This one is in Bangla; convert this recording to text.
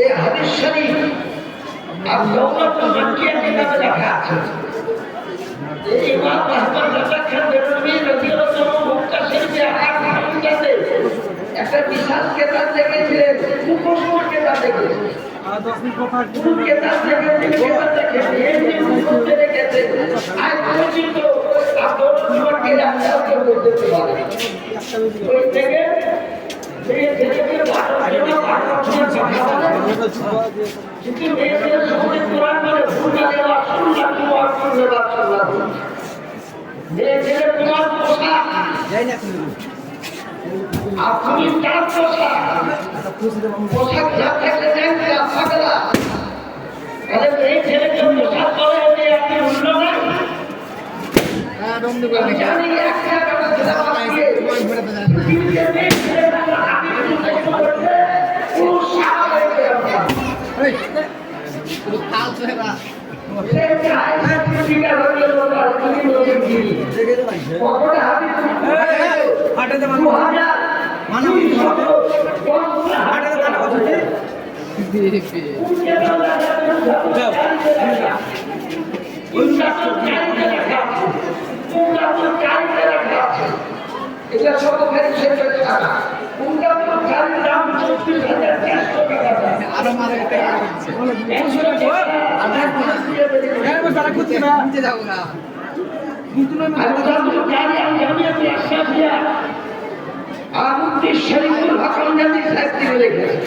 এই হাদিস শরীফ আর দৌলতুল মাক্কিয়া কিতাবে লেখা আছে। এই ইমাম আহমদ রাজা খান বেরলভী রাদিয়াল্লাহু আনহু মক্কা শরীফে আকাশে একটা বিশাল কেতাব লিখেছিলেন, মুখস্থ কেতাব লিখেছিলেন। কেতাব লিখেছেন আজ পর্যন্ত দৌলতুল মাক্কিয়া রাস্তা করতে পারে। ওই থেকে কিন্তু মেয়েদের সঙ্গে কোরআন বলে ভুলটা দেওয়া সুন্নাত তোমার সুন্নাত সুন্নাত মেয়েদের তোমার পোশাক আপনি তার পোশাক না থাকলে দেন পাগলা তাহলে এই ছেলেকে পোশাক করে এনে আপনি উঠল না জানি একটা কথা এটা সব আরো মারা যাবো না শরীফুল হক জানি সাহিত্য লিখেছে।